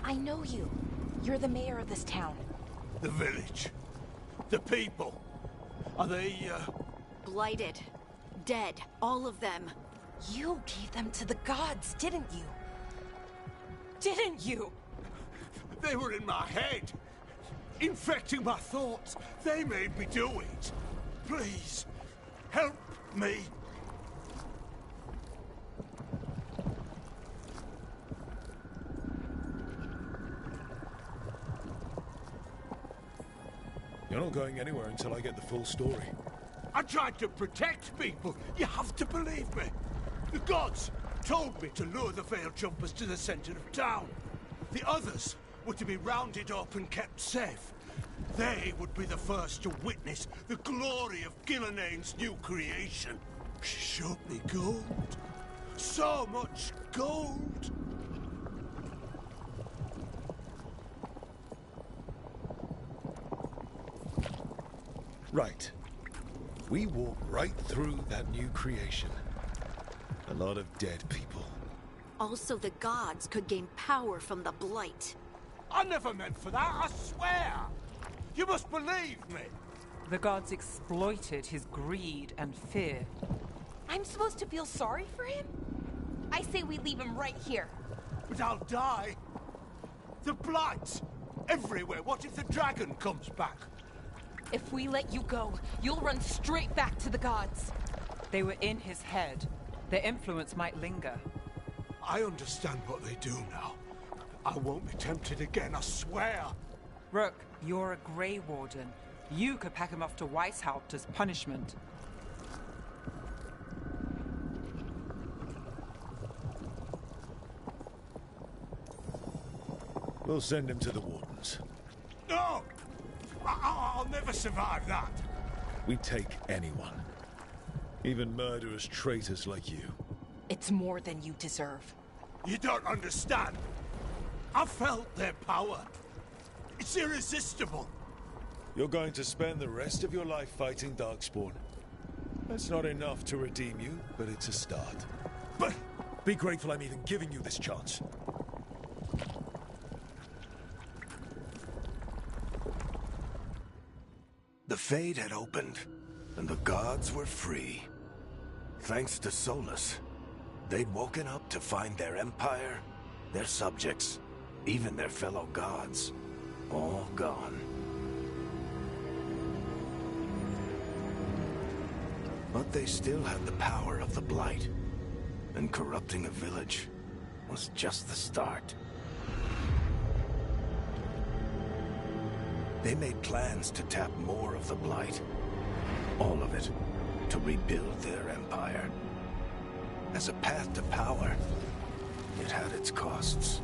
I know you. You're the mayor of this town. The village. The people. Are they, Blighted. Dead. All of them. You gave them to the gods, didn't you? Didn't you? They were in my head. Infecting my thoughts. They made me do it. Please, help me. You're not going anywhere until I get the full story. I tried to protect people. You have to believe me. The gods told me to lure the Veil Jumpers to the center of town. The others were to be rounded up and kept safe. They would be the first to witness the glory of Gilnenane's new creation. She showed me gold. So much gold. Right. We walk right through that new creation. A lot of dead people. Also, the gods could gain power from the Blight. I never meant for that, I swear! You must believe me! The gods exploited his greed and fear. I'm supposed to feel sorry for him? I say we leave him right here. But I'll die. The Blight! Everywhere. What if the dragon comes back? If we let you go, you'll run straight back to the gods. They were in his head. Their influence might linger. I understand what they do now. I won't be tempted again, I swear. Rook, you're a Grey Warden. You could pack him off to Weishaupt as punishment. We'll send him to the Wardens. No! I'll never survive that. We take anyone. Even murderous traitors like you. It's more than you deserve. You don't understand. I felt their power. It's irresistible. You're going to spend the rest of your life fighting Darkspawn. That's not enough to redeem you, but it's a start. But be grateful I'm even giving you this chance. The Fade had opened, and the gods were free. Thanks to Solus, they'd woken up to find their empire, their subjects, even their fellow gods, all gone. But they still had the power of the Blight, and corrupting a village was just the start. They made plans to tap more of the Blight. All of it, to rebuild their empire. As a path to power, it had its costs.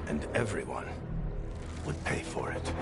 And everyone would pay for it.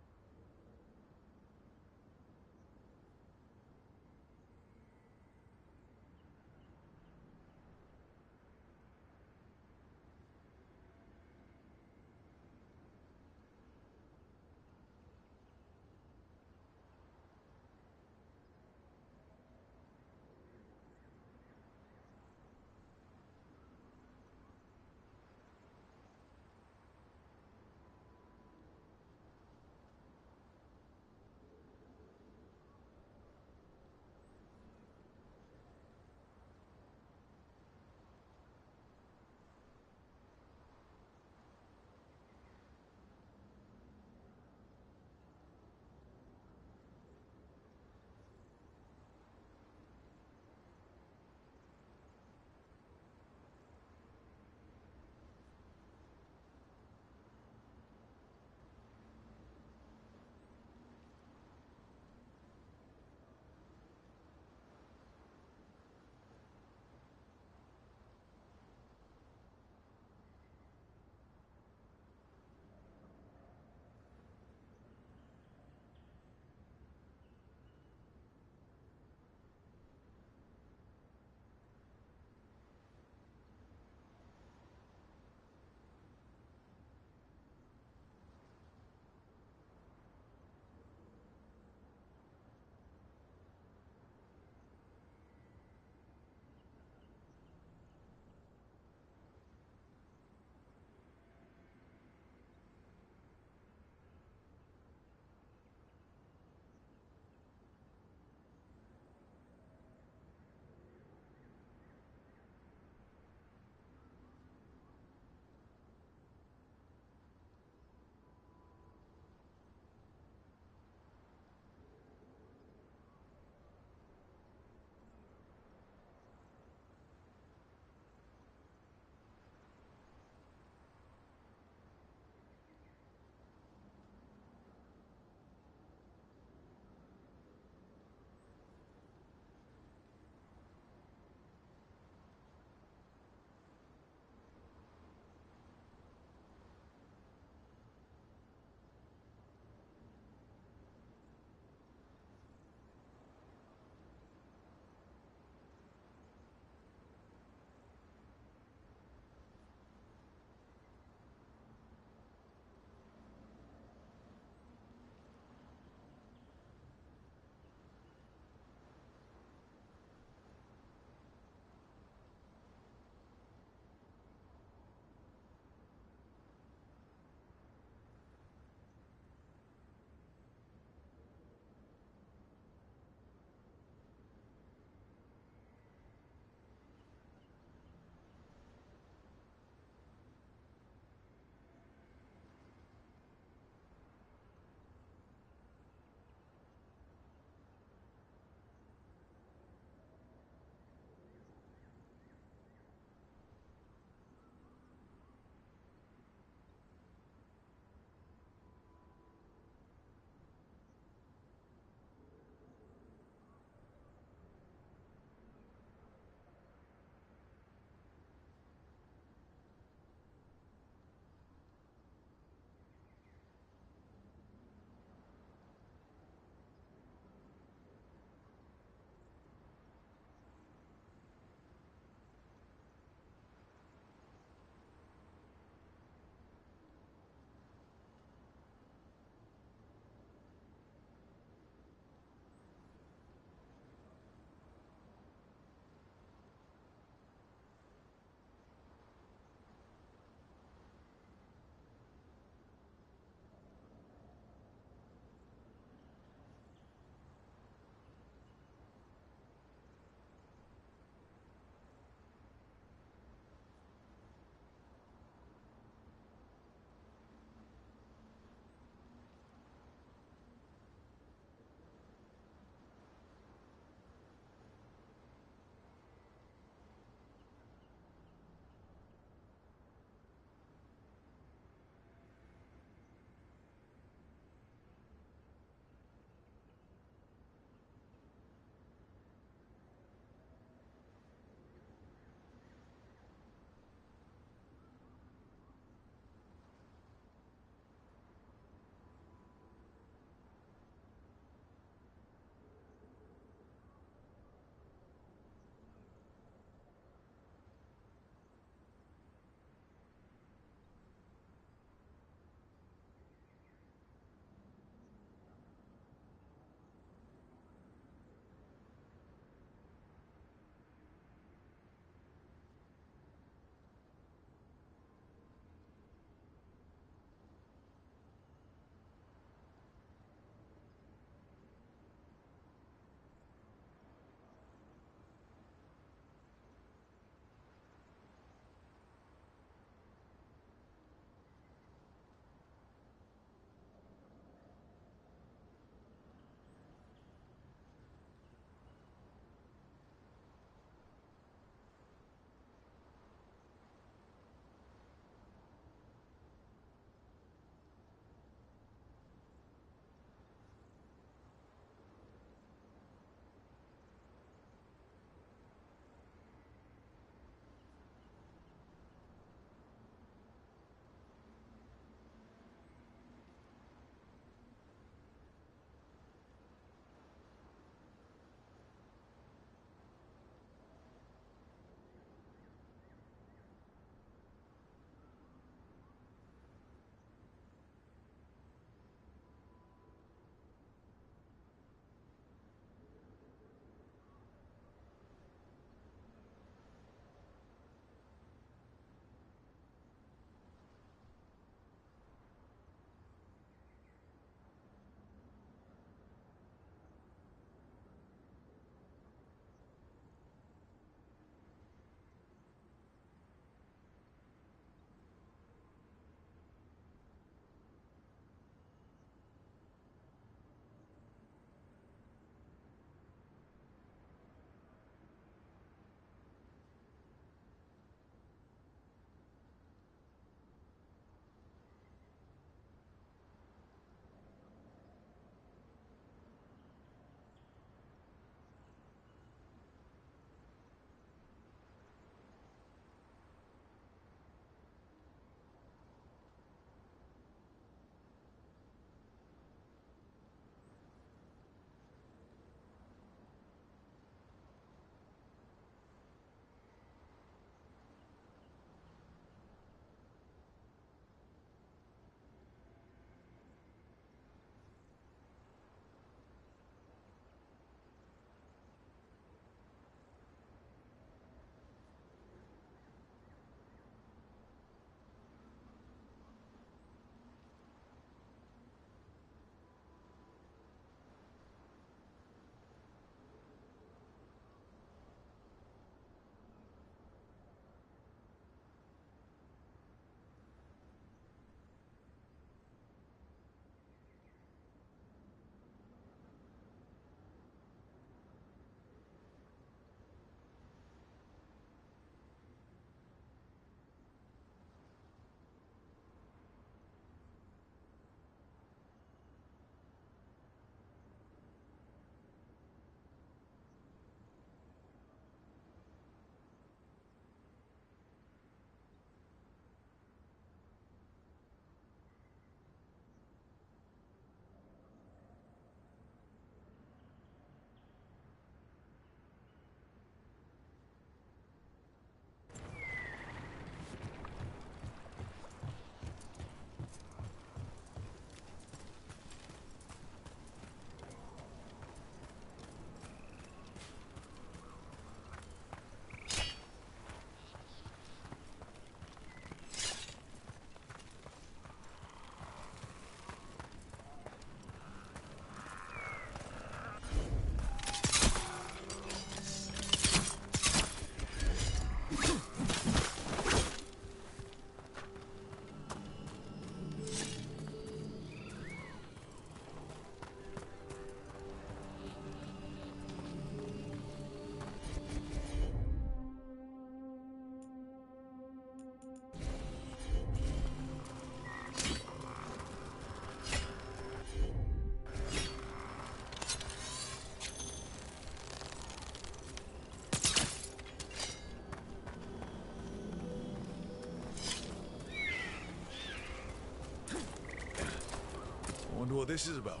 what this is about?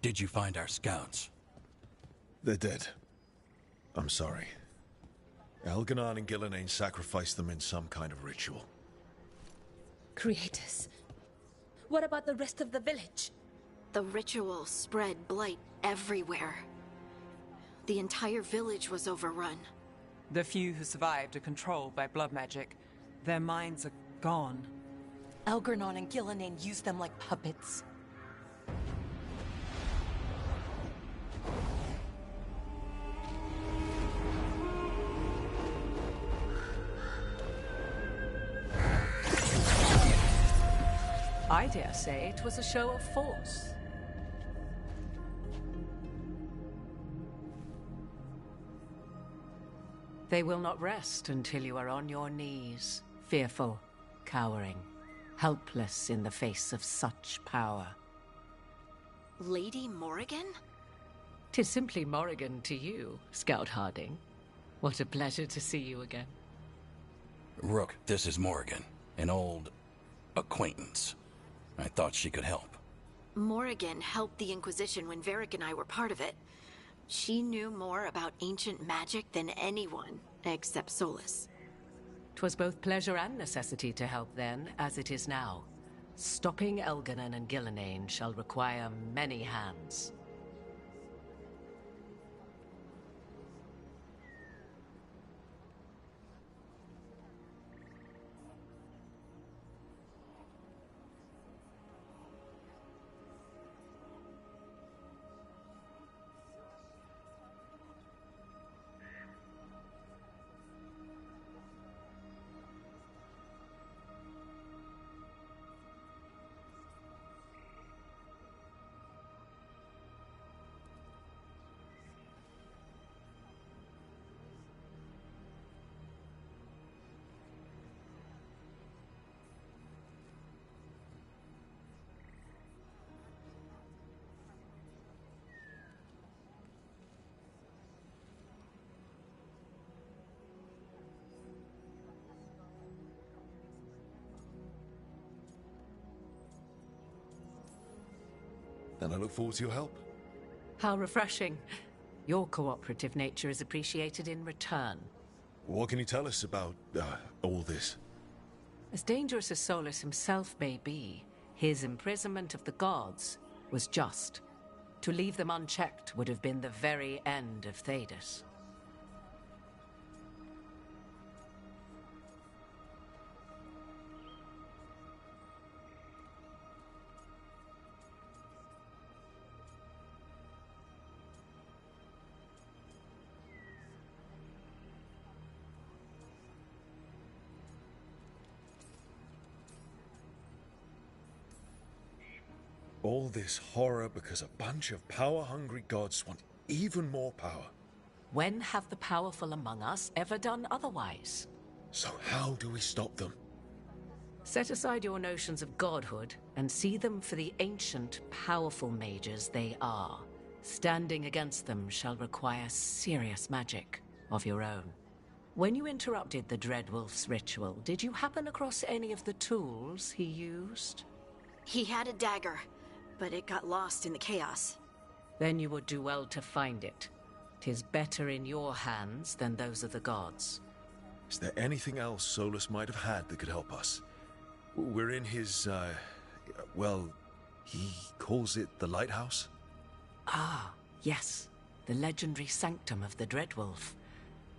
Did you find our scouts? They're dead. I'm sorry. Elganon and Gillenane sacrificed them in some kind of ritual. Creators. What about the rest of the village? The ritual spread blight everywhere. The entire village was overrun. The few who survived are controlled by blood magic. Their minds are gone. Elgarnon and Gillenane used them like puppets. I dare say it was a show of force. They will not rest until you are on your knees, fearful, cowering, helpless in the face of such power. Lady Morrigan? 'Tis simply Morrigan to you, Scout Harding. What a pleasure to see you again. Rook, this is Morrigan, an old acquaintance. I thought she could help. Morrigan helped the Inquisition when Varric and I were part of it. She knew more about ancient magic than anyone, except Solus. 'Twas both pleasure and necessity to help then, as it is now. Stopping Elganon and Gillenane shall require many hands. And I look forward to your help. How refreshing. Your cooperative nature is appreciated in return. What can you tell us about all this? As dangerous as Solus himself may be, his imprisonment of the gods was just. To leave them unchecked would have been the very end of Thedas. All this horror because a bunch of power-hungry gods want even more power. When have the powerful among us ever done otherwise? So how do we stop them? Set aside your notions of godhood and see them for the ancient, powerful mages they are. Standing against them shall require serious magic of your own. When you interrupted the Dreadwolf's ritual, did you happen across any of the tools he used? He had a dagger, but it got lost in the chaos. Then you would do well to find it. 'Tis better in your hands than those of the gods. Is there anything else Solus might have had that could help us? We're in his, well, he calls it the lighthouse? Ah, yes. The legendary sanctum of the Dreadwolf.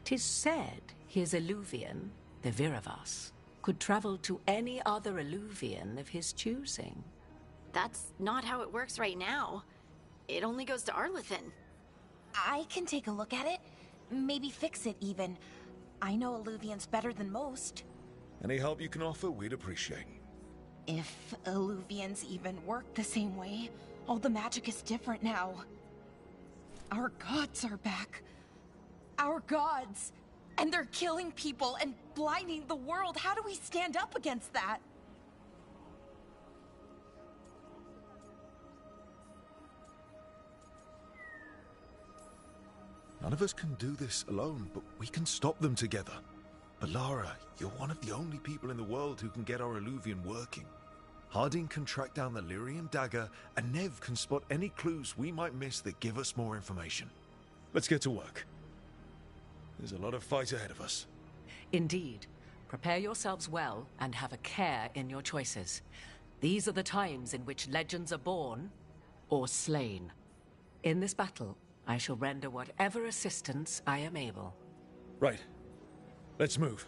'Tis said his Illuvian, the Viravas, could travel to any other Illuvian of his choosing. That's not how it works right now. It only goes to Arlethan. I can take a look at it. Maybe fix it, even. I know Illuvians better than most. Any help you can offer, we'd appreciate. If Illuvians even work the same way, all the magic is different now. Our gods are back. Our gods! And they're killing people and blinding the world. How do we stand up against that? None of us can do this alone, but we can stop them together. Alara, you're one of the only people in the world who can get our Illuvian working. Harding can track down the Lyrian dagger, and Nev can spot any clues we might miss that give us more information. Let's get to work. There's a lot of fight ahead of us. Indeed. Prepare yourselves well and have a care in your choices. These are the times in which legends are born or slain. In this battle, I shall render whatever assistance I am able. Right. Let's move.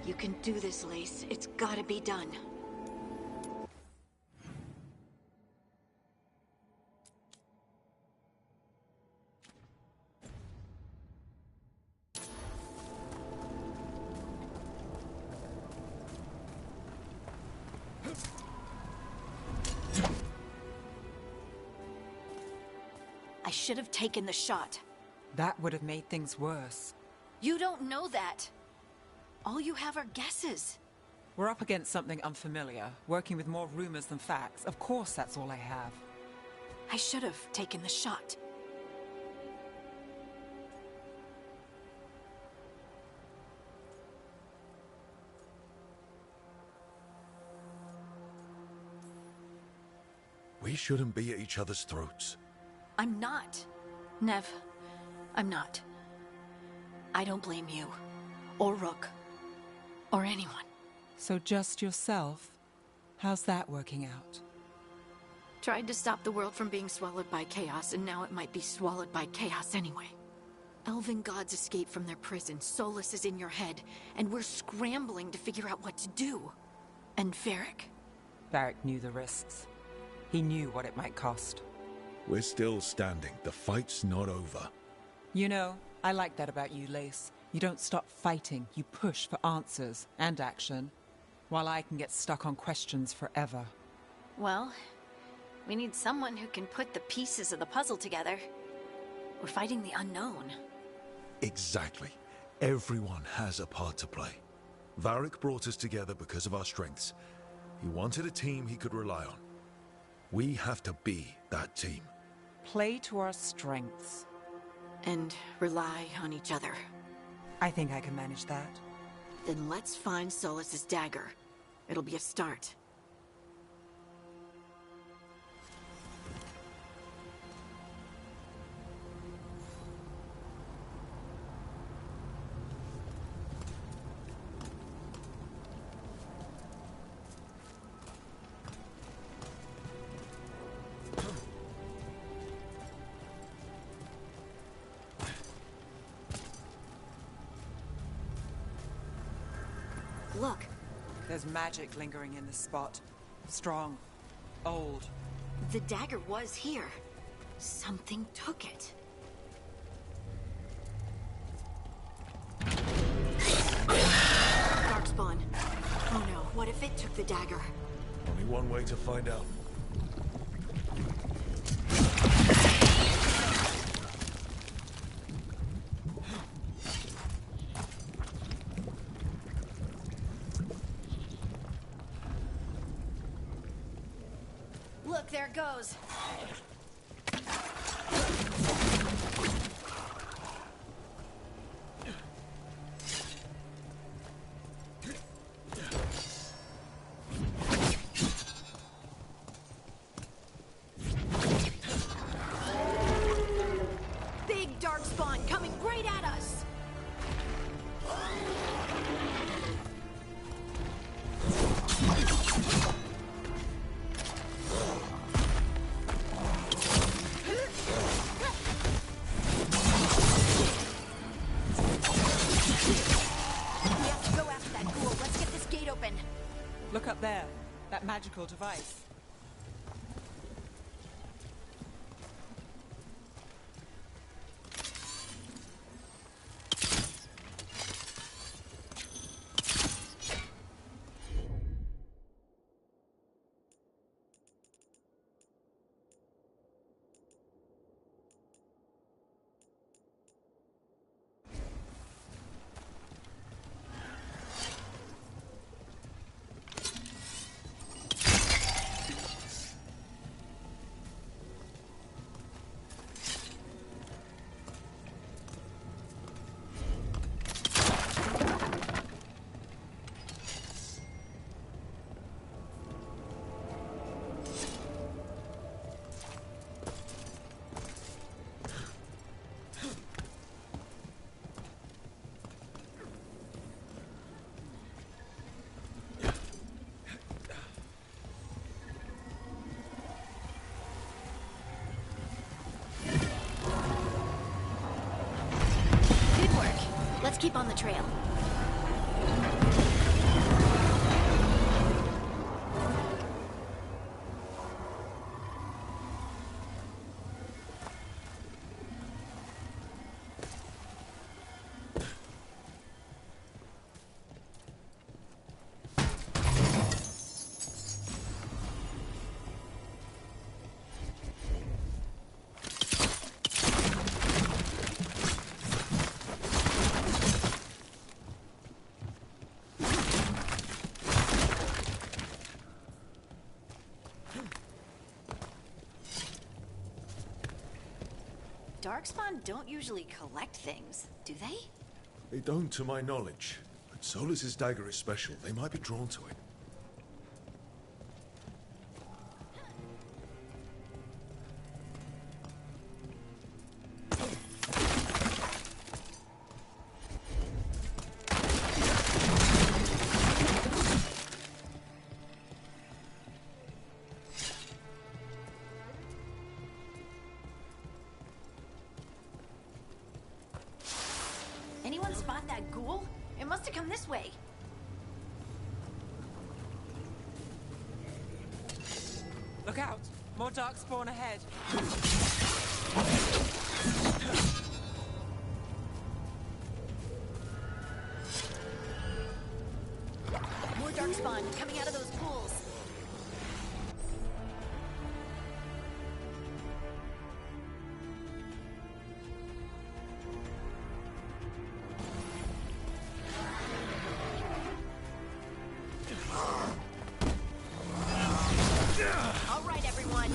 You can do this, Lace. It's gotta be done. I should have taken the shot. That would have made things worse. You don't know that. All you have are guesses. We're up against something unfamiliar, working with more rumors than facts. Of course that's all I have. I should have taken the shot. We shouldn't be at each other's throats. I'm not. Nev, I'm not. I don't blame you. Or Rook. Or anyone. So just yourself? How's that working out? Tried to stop the world from being swallowed by chaos, and now it might be swallowed by chaos anyway. Elven gods escaped from their prison, Solus is in your head, and we're scrambling to figure out what to do. And Varric? Varric knew the risks. He knew what it might cost. We're still standing. The fight's not over. You know, I like that about you, Lace. You don't stop fighting, you push for answers and action, while I can get stuck on questions forever. Well, we need someone who can put the pieces of the puzzle together. We're fighting the unknown. Exactly. Everyone has a part to play. Varric brought us together because of our strengths. He wanted a team he could rely on. We have to be that team. Play to our strengths. And rely on each other. I think I can manage that. Then let's find Solus's dagger. It'll be a start. Look. There's magic lingering in this spot. Strong. Old. The dagger was here. Something took it. Darkspawn. Oh no, what if it took the dagger? Only one way to find out. Look, there it goes. Look up there. That magical device. Let's keep on the trail. Darkspawn don't usually collect things, do they? They don't, to my knowledge. But Solus's dagger is special. They might be drawn to it. Anyone spot that ghoul? It must have come this way. Look out! More darkspawn ahead. More darkspawn coming out of those pools. All right, everyone.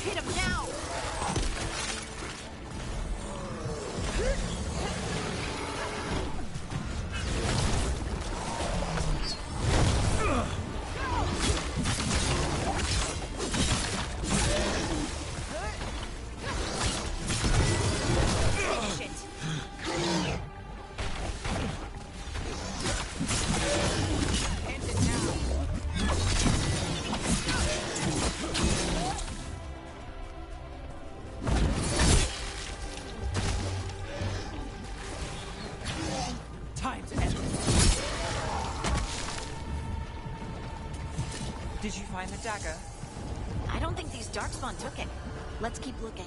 Hit him now. Time to end. Did you find the dagger? I don't think these darkspawn took it. Let's keep looking.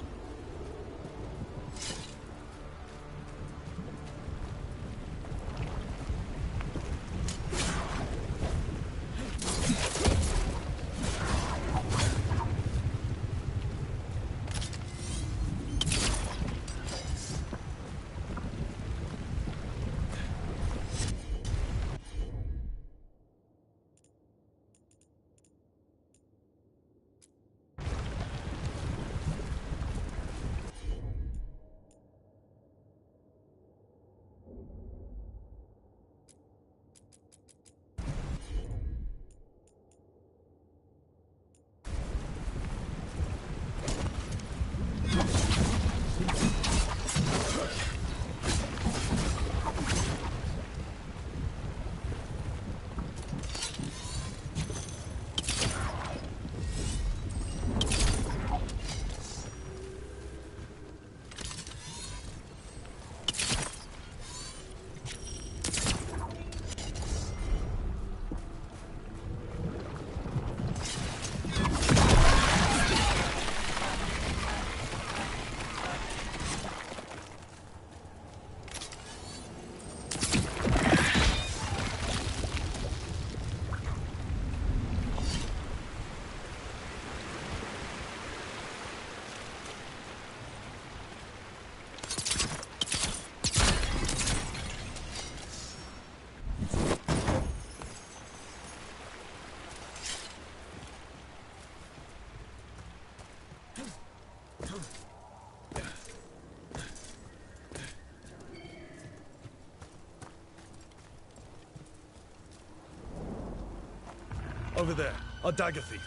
Over there, our dagger thief.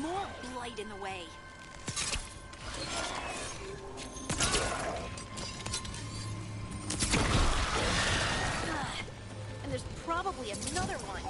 More blight in the way. And there's probably another one.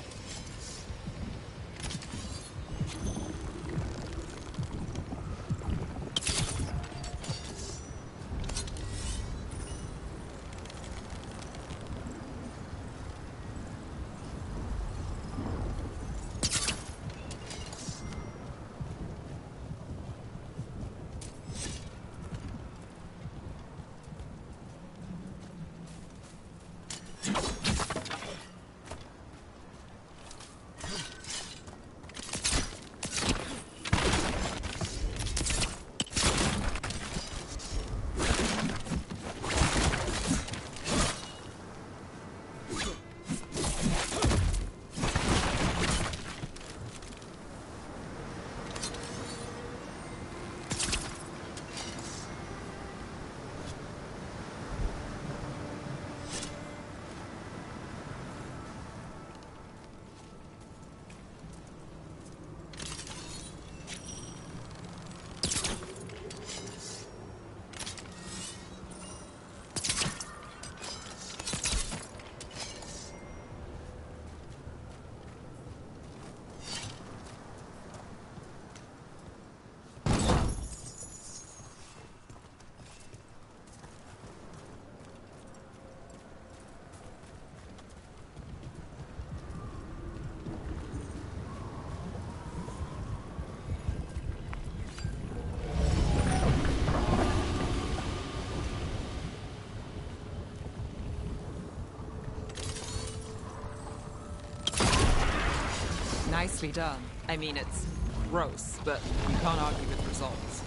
Nicely done. I mean, it's gross, but you can't argue with results.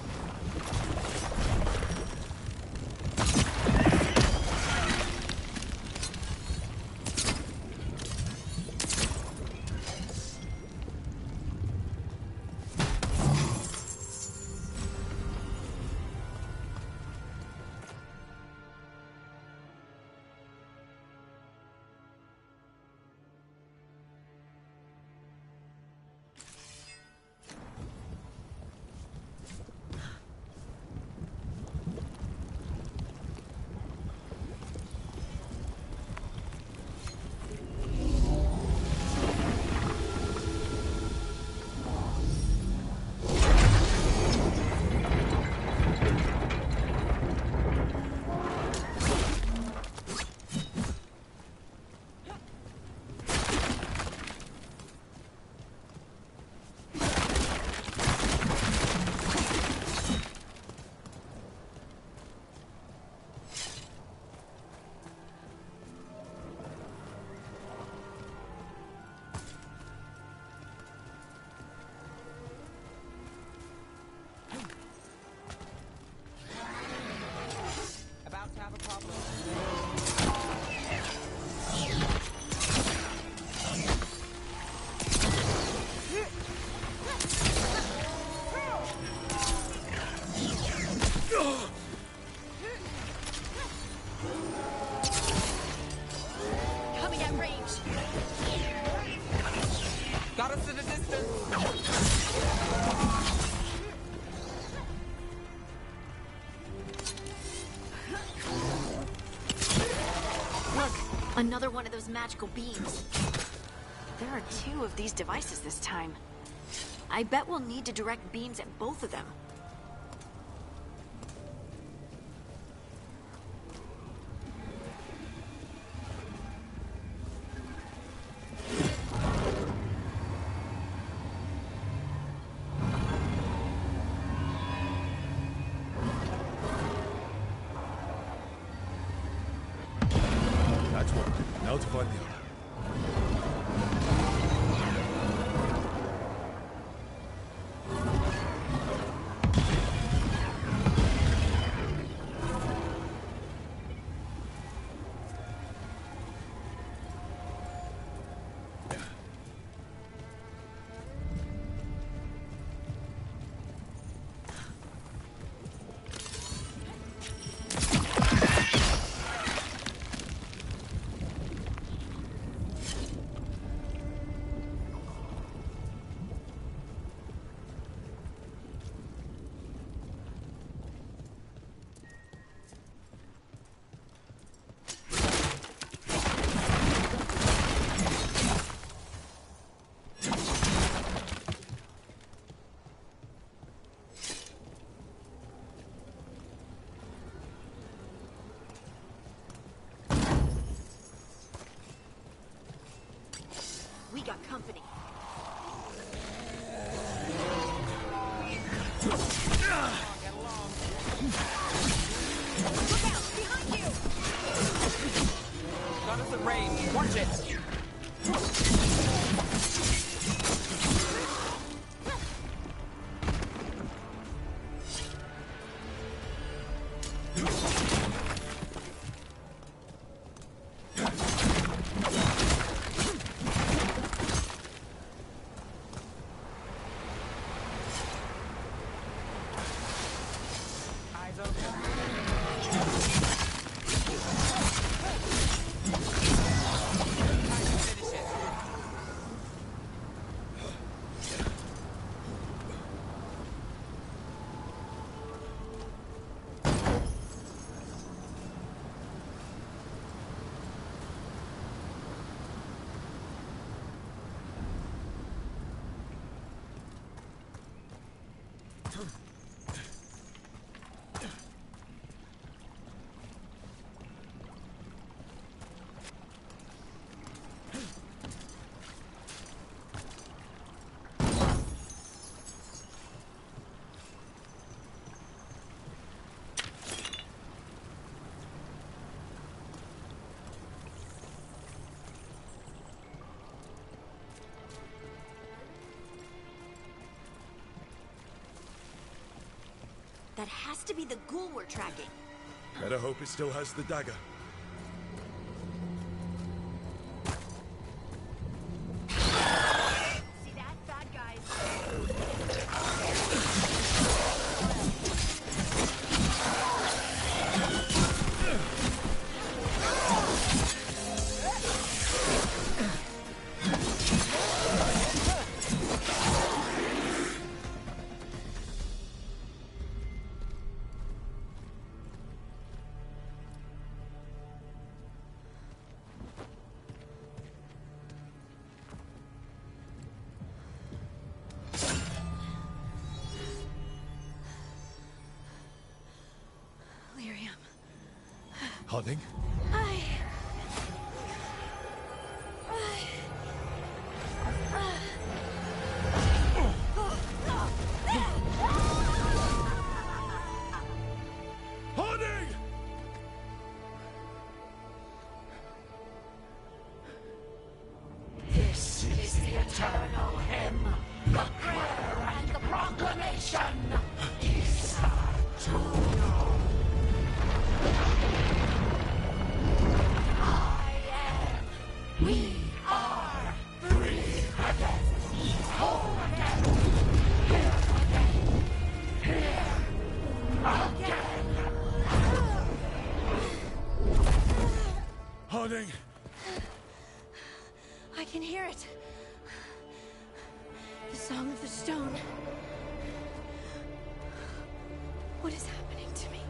Another one of those magical beams. There are 2 of these devices this time. I bet we'll need to direct beams at both of them. That's one. Now to find the other. We got company. Get along. Look out! Behind you! Got us at range. Watch it. That has to be the ghoul we're tracking. Better hope it still has the dagger. See that? Bad guys. Harding? Harding! This is the eternal hymn, the prayer and the proclamation. Is to know. We are free again, whole again, here again, here again. Harding! I can hear it. The song of the stone. What is happening to me?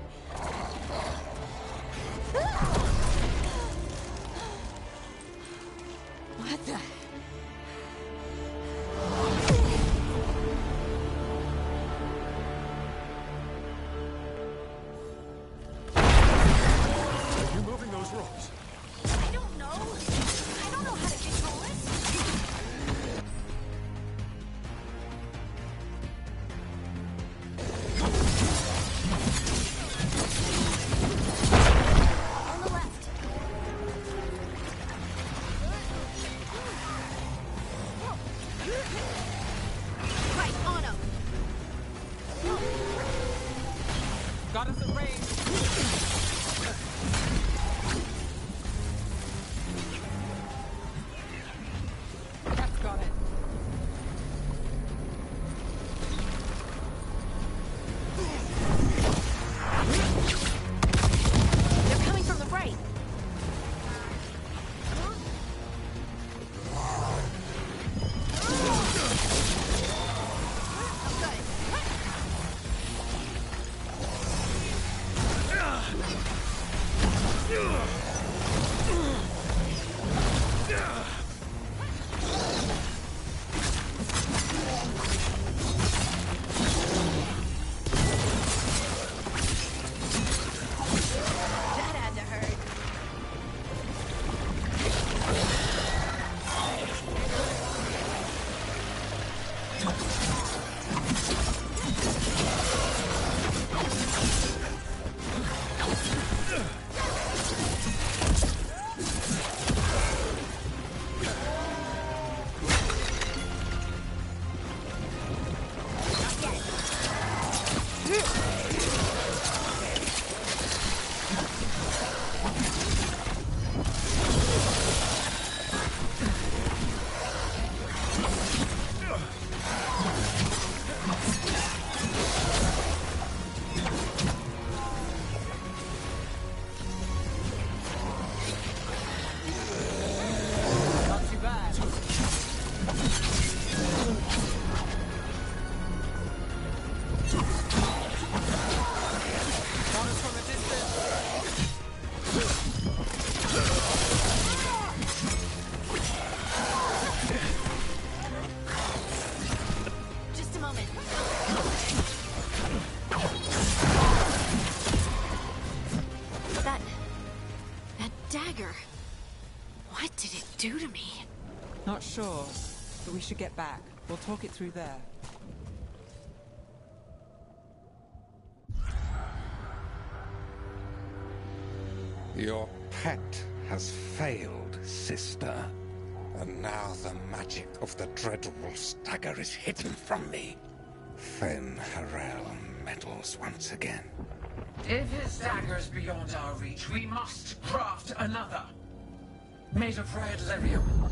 What the? Are you moving those rocks? I don't know. I don't know how to control it. do to me? Not sure, but we should get back. We'll talk it through there. Your pet has failed, sister. And now the magic of the Dreadwolf's dagger is hidden from me. Fen Harel meddles once again. If his dagger's beyond our reach, we must craft another. Made of red lyrium.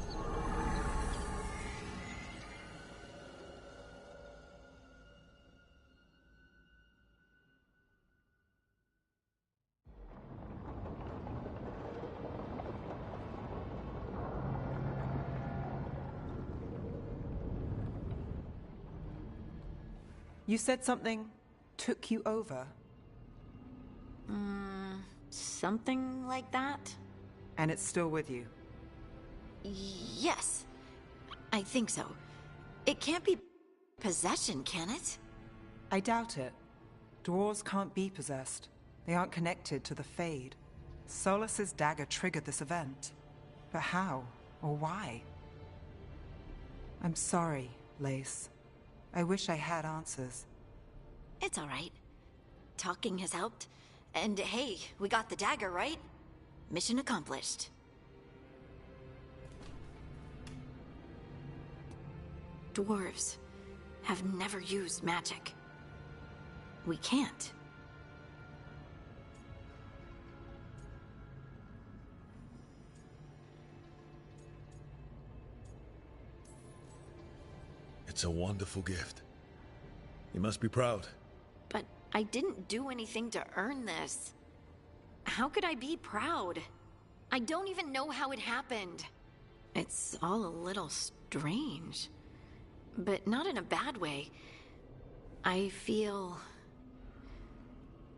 You said something took you over? Something like that? And it's still with you? Yes. I think so. It can't be possession, can it? I doubt it. Dwarves can't be possessed. They aren't connected to the Fade. Solus's dagger triggered this event. But how? Or why? I'm sorry, Lace. I wish I had answers. It's all right. Talking has helped. And hey, we got the dagger, right? Mission accomplished. Dwarves have never used magic. We can't. It's a wonderful gift. You must be proud. But I didn't do anything to earn this. How could I be proud? I don't even know how it happened. It's all a little strange. But not in a bad way. I feel...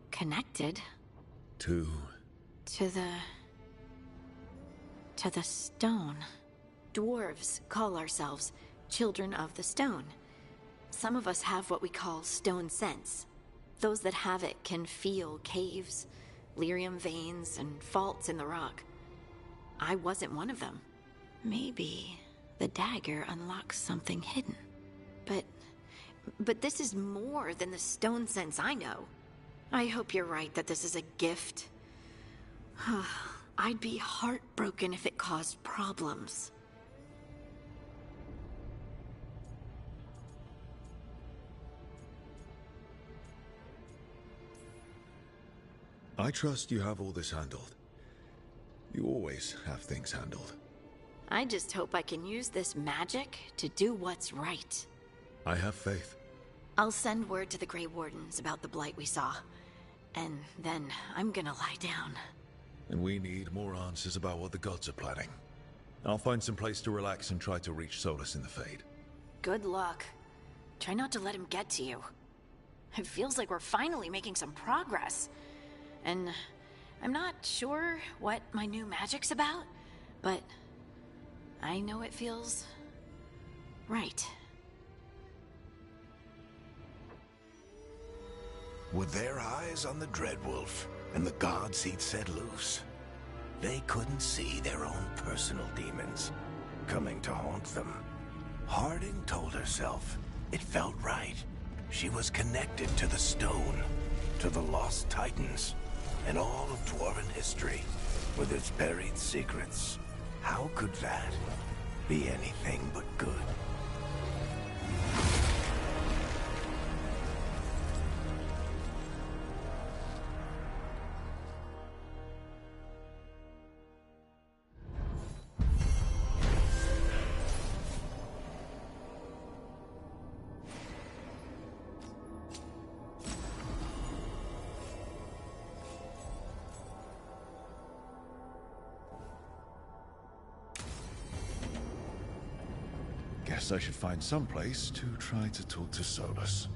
connected. To the stone. Dwarves call ourselves Children of the Stone. Some of us have what we call stone sense. Those that have it can feel caves, lyrium veins, and faults in the rock. I wasn't one of them. Maybe the dagger unlocks something hidden. But this is more than the stone sense I know. I hope you're right that this is a gift. I'd be heartbroken if it caused problems. I trust you have all this handled. You always have things handled. I just hope I can use this magic to do what's right. I have faith. I'll send word to the Grey Wardens about the blight we saw. And then I'm gonna lie down. And we need more answers about what the gods are planning. I'll find some place to relax and try to reach Solus in the Fade. Good luck. Try not to let him get to you. It feels like we're finally making some progress. And I'm not sure what my new magic's about, but I know it feels right. With their eyes on the Dreadwolf and the gods he'd set loose, they couldn't see their own personal demons coming to haunt them. Harding told herself it felt right. She was connected to the stone, to the lost titans, and all of Dwarven history, with its buried secrets. How could that be anything but good? Guess I should find some place to try to talk to Solus.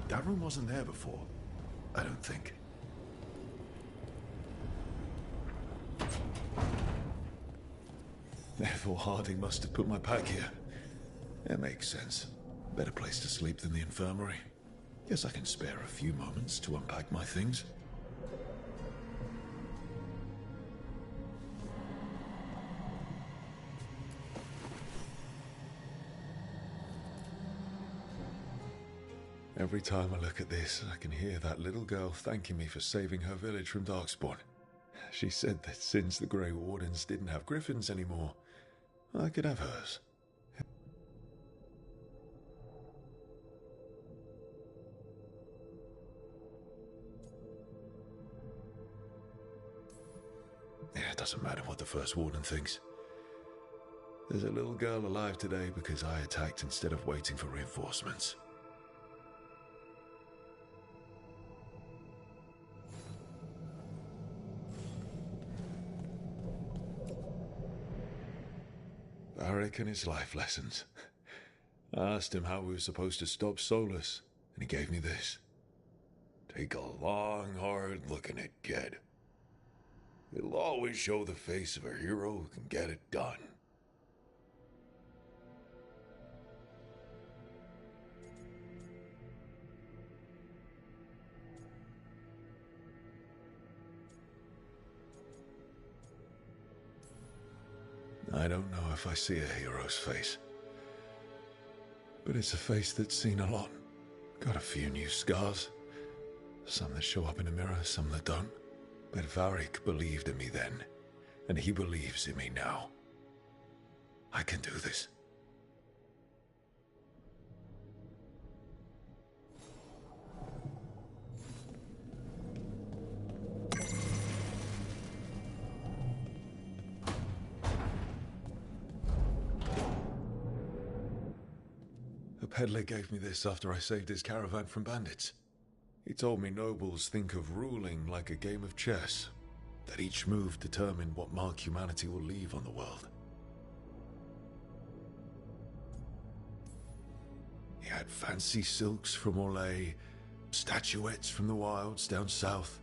That room wasn't there before. I don't think. Therefore, Harding must have put my pack here. It makes sense. Better place to sleep than the infirmary. Guess I can spare a few moments to unpack my things. Every time I look at this, I can hear that little girl thanking me for saving her village from Darkspawn. She said that since the Grey Wardens didn't have griffins anymore, I could have hers. Yeah, it doesn't matter what the First Warden thinks. There's a little girl alive today because I attacked instead of waiting for reinforcements. Varric and his life lessons. I asked him how we were supposed to stop Solus, and he gave me this. Take a long, hard look at it, kid. It'll always show the face of a hero who can get it done. I don't know if I see a hero's face, but it's a face that's seen a lot. Got a few new scars. Some that show up in a mirror, some that don't. But Varric believed in me then, and he believes in me now. I can do this. A peddler gave me this after I saved his caravan from bandits. He told me nobles think of ruling like a game of chess, that each move determined what mark humanity will leave on the world. He had fancy silks from Orlais, statuettes from the wilds down south.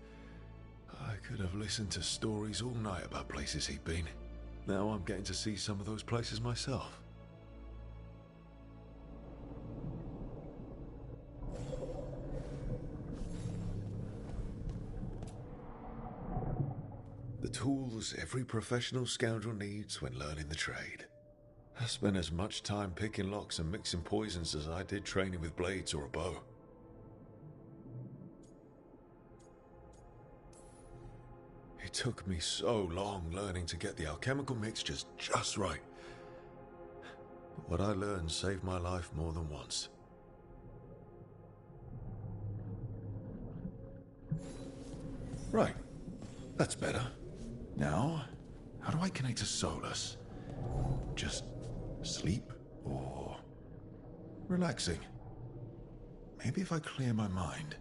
I could have listened to stories all night about places he'd been. Now I'm getting to see some of those places myself. The tools every professional scoundrel needs when learning the trade. I spent as much time picking locks and mixing poisons as I did training with blades or a bow. It took me so long learning to get the alchemical mixtures just right. But what I learned saved my life more than once. Right, that's better. Now, how do I connect to Solus? Just sleep or relaxing? Maybe if I clear my mind.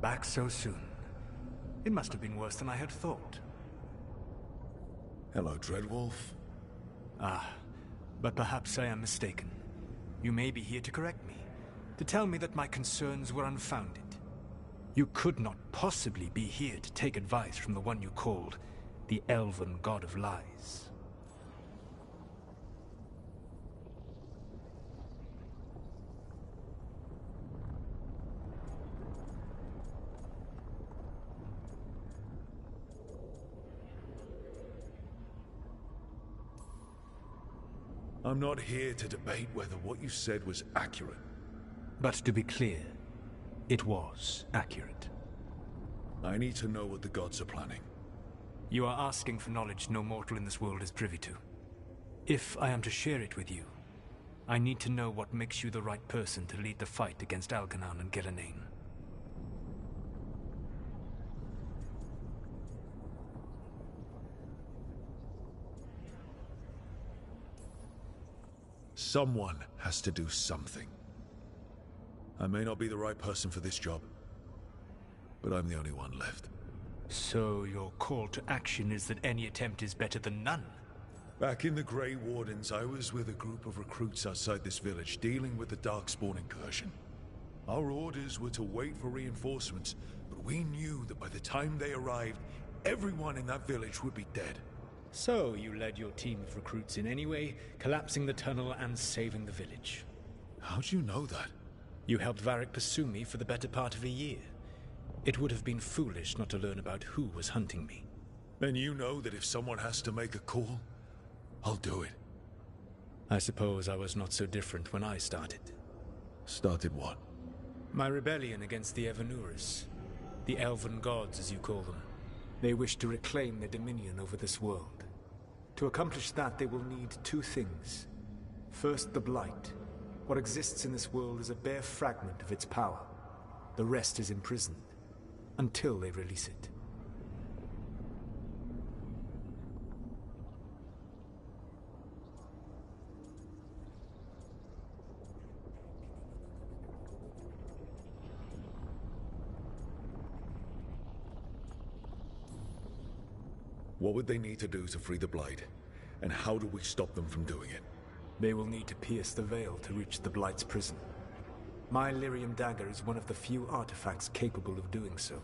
Back so soon. It must have been worse than I had thought. Hello, Dreadwolf. Ah, but perhaps I am mistaken. You may be here to correct me, to tell me that my concerns were unfounded. You could not possibly be here to take advice from the one you called the Elven God of Lies. I'm not here to debate whether what you said was accurate. But to be clear, it was accurate. I need to know what the gods are planning. You are asking for knowledge no mortal in this world is privy to. If I am to share it with you, I need to know what makes you the right person to lead the fight against Algernon and Gillenane. Someone has to do something. I may not be the right person for this job, but I'm the only one left. So your call to action is that any attempt is better than none? Back in the Grey Wardens, I was with a group of recruits outside this village, dealing with the Darkspawn incursion. Our orders were to wait for reinforcements, but we knew that by the time they arrived, everyone in that village would be dead. So you led your team of recruits in any way, collapsing the tunnel and saving the village. How'd you know that? You helped Varric pursue me for the better part of a year. It would have been foolish not to learn about who was hunting me. Then you know that if someone has to make a call, I'll do it. I suppose I was not so different when I started. Started what? My rebellion against the Evanuris. The Elven Gods, as you call them. They wish to reclaim their dominion over this world. To accomplish that, they will need two things. First, the Blight. What exists in this world is a bare fragment of its power. The rest is imprisoned, until they release it. What would they need to do to free the Blight? And how do we stop them from doing it? They will need to pierce the veil to reach the Blight's prison. My Lyrium dagger is one of the few artifacts capable of doing so.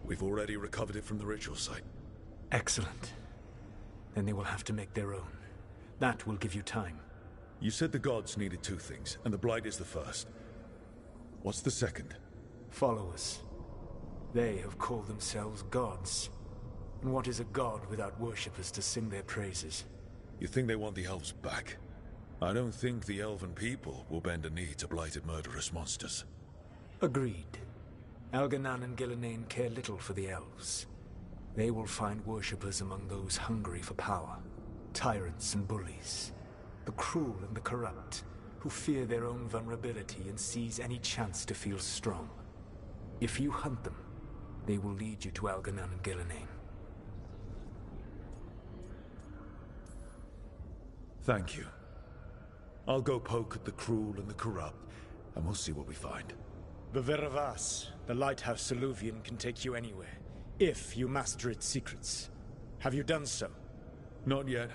We've already recovered it from the ritual site. Excellent. Then they will have to make their own. That will give you time. You said the gods needed two things, and the Blight is the first. What's the second? Followers. They have called themselves gods. And what is a god without worshippers to sing their praises? You think they want the elves back? I don't think the elven people will bend a knee to blighted murderous monsters. Agreed. Elganan and Gillenane care little for the elves. They will find worshippers among those hungry for power. Tyrants and bullies. The cruel and the corrupt, who fear their own vulnerability and seize any chance to feel strong. If you hunt them, they will lead you to Elganan and Gillenane. Thank you. I'll go poke at the cruel and the corrupt, and we'll see what we find. The Veravas, the lighthouse Soluvian, can take you anywhere, if you master its secrets. Have you done so? Not yet,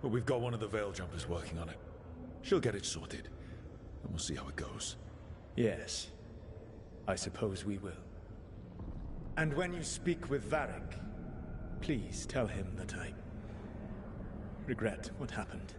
but we've got one of the Veil Jumpers working on it. She'll get it sorted, and we'll see how it goes. Yes, I suppose we will. And when you speak with Varric, please tell him that I regret what happened.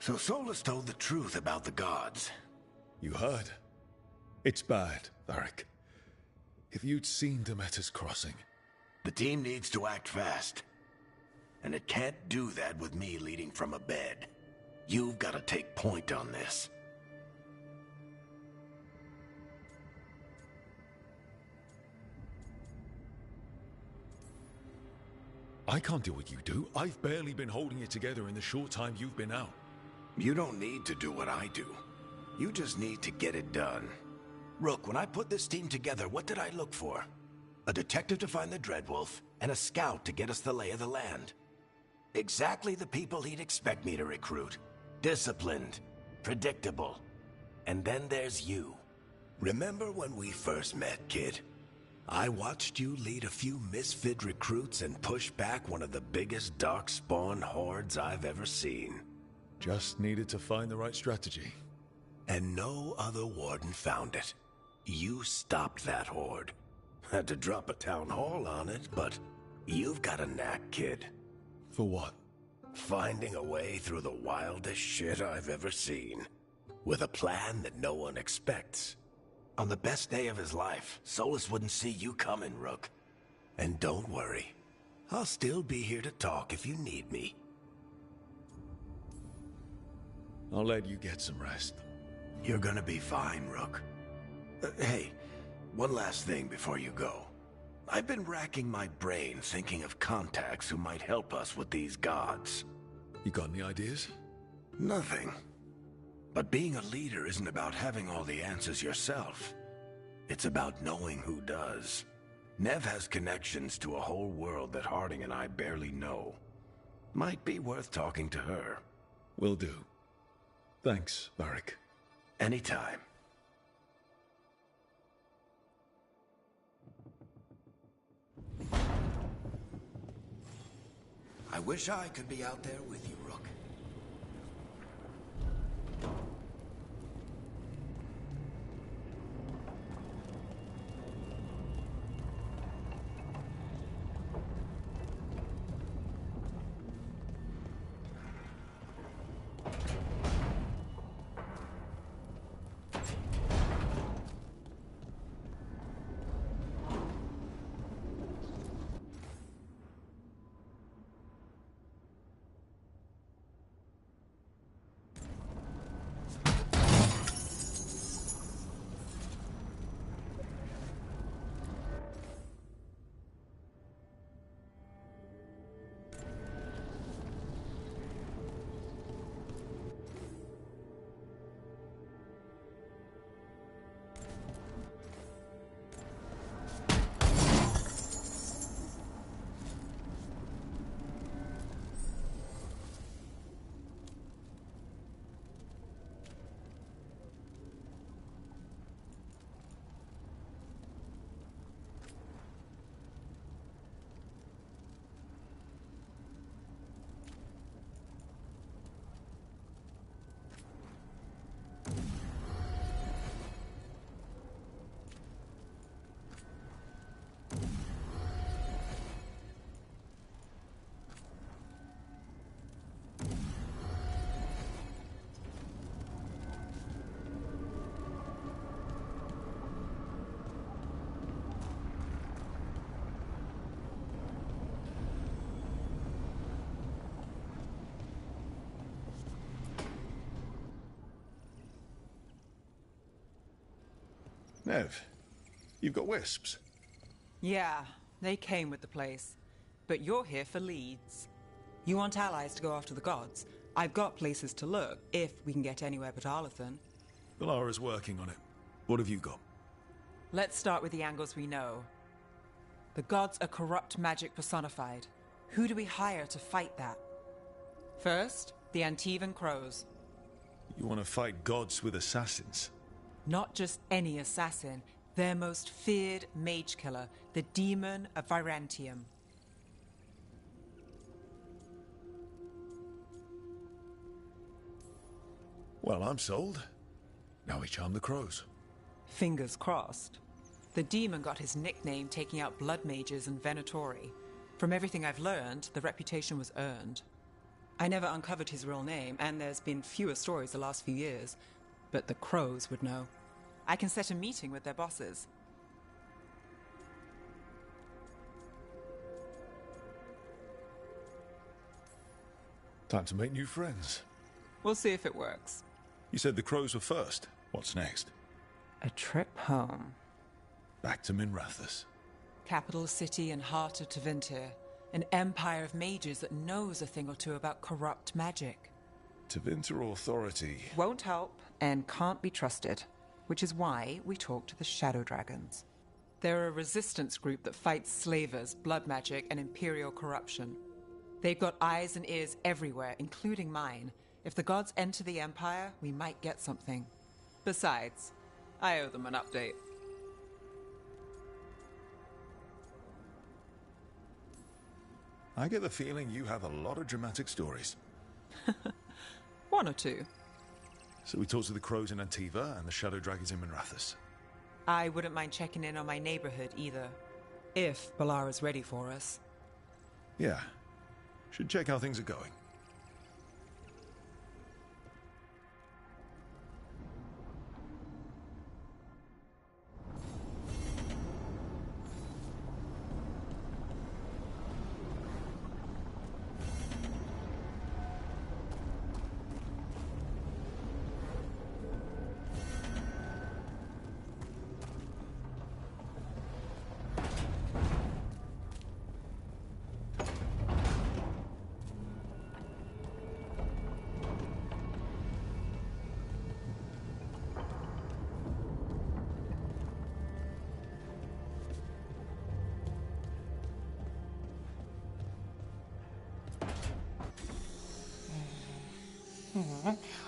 So Solus told the truth about the gods. You heard? It's bad, Varric. If you'd seen Demeter's crossing... The team needs to act fast. And it can't do that with me leading from a bed. You've got to take point on this. I can't do what you do. I've barely been holding it together in the short time you've been out. You don't need to do what I do. You just need to get it done. Rook, when I put this team together, what did I look for? A detective to find the Dreadwolf, and a scout to get us the lay of the land. Exactly the people he'd expect me to recruit. Disciplined, predictable. And then there's you. Remember when we first met, kid? I watched you lead a few misfit recruits and push back one of the biggest darkspawn hordes I've ever seen. Just needed to find the right strategy. And no other warden found it. You stopped that horde. Had to drop a town hall on it, but you've got a knack, kid. For what? Finding a way through the wildest shit I've ever seen. With a plan that no one expects. On the best day of his life, Solus wouldn't see you coming, Rook. And don't worry. I'll still be here to talk if you need me. I'll let you get some rest. You're gonna be fine, Rook. Hey, one last thing before you go. I've been racking my brain thinking of contacts who might help us with these gods. You got any ideas? Nothing. But being a leader isn't about having all the answers yourself. It's about knowing who does. Nev has connections to a whole world that Harding and I barely know. Might be worth talking to her. Will do. Thanks, Varric. Anytime. I wish I could be out there with you, Rook. Nev, you've got wisps. Yeah, they came with the place. But you're here for leads. You want allies to go after the gods? I've got places to look, if we can get anywhere but Arlathan. Valara's working on it. What have you got? Let's start with the angles we know. The gods are corrupt magic personified. Who do we hire to fight that? First, the Antivan Crows. You want to fight gods with assassins? Not just any assassin, their most feared mage killer, the Demon of Virantium. Well, I'm sold. Now we charm the crows. Fingers crossed. The demon got his nickname taking out blood mages and Venatori. From everything I've learned, the reputation was earned. I never uncovered his real name, and there's been fewer stories the last few years. But the crows would know. I can set a meeting with their bosses. Time to make new friends. We'll see if it works. You said the crows were first. What's next? A trip home. Back to Minrathous. Capital city and heart of Tevinter. An empire of mages that knows a thing or two about corrupt magic. Tevinter authority Won't help and can't be trusted, which is why we talk to the Shadow Dragons. They're a resistance group that fights slavers, blood magic, and imperial corruption. They've got eyes and ears everywhere, including mine. If the gods enter the Empire, we might get something. Besides, I owe them an update. I get the feeling you have a lot of dramatic stories. One or two. So we talked to the crows in Antiva and the Shadow Dragons in Minrathous. I wouldn't mind checking in on my neighborhood either. If Balara's ready for us. Yeah. Should check how things are going.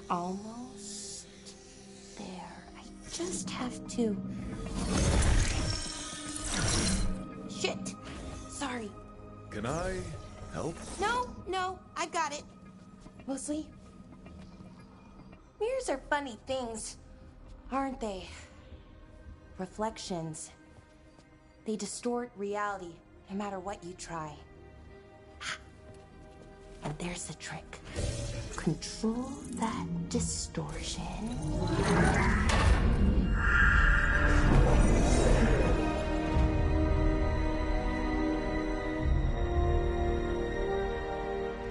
Almost there. I just have to... Shit! Sorry. Can I help? No, I've got it. Mostly, mirrors are funny things, aren't they? Reflections. They distort reality, no matter what you try. And there's the trick. Control that distortion.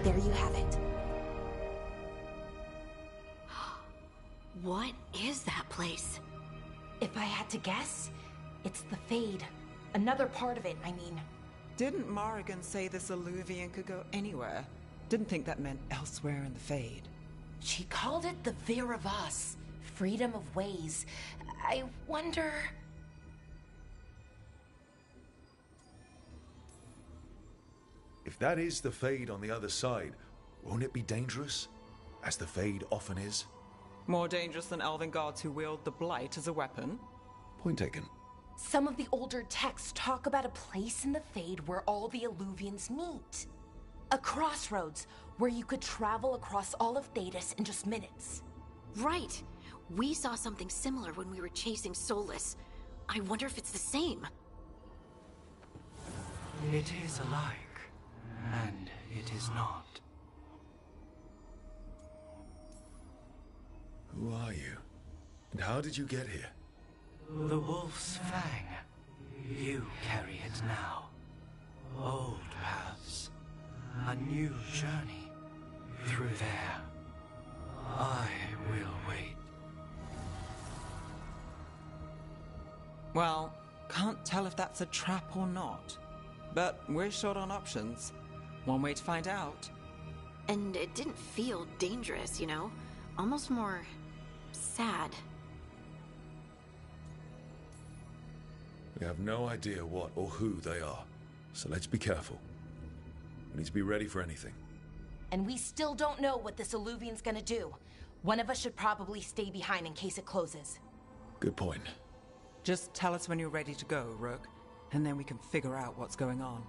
There you have it. What is that place? If I had to guess, it's the Fade. Another part of it, I mean. Didn't Morrigan say this Illuvian could go anywhere? Didn't think that meant elsewhere in the Fade. She called it the Vir of Us, freedom of ways. I wonder... If that is the Fade on the other side, won't it be dangerous? As the Fade often is? More dangerous than elven gods who wield the Blight as a weapon? Point taken. Some of the older texts talk about a place in the Fade where all the Illuvians meet. A crossroads where you could travel across all of Thedas in just minutes. Right. We saw something similar when we were chasing Solus. I wonder if it's the same. It is alike, and it is not. Who are you? And how did you get here? The Wolf's Fang. You carry it now. Old paths. A new journey. Through there. I will wait. Well, can't tell if that's a trap or not. But we're short on options. One way to find out. And it didn't feel dangerous, you know? Almost more... sad. We have no idea what or who they are, so let's be careful. We need to be ready for anything. And we still don't know what this Illuvian's gonna do. One of us should probably stay behind in case it closes. Good point. Just tell us when you're ready to go, Rook, and then we can figure out what's going on.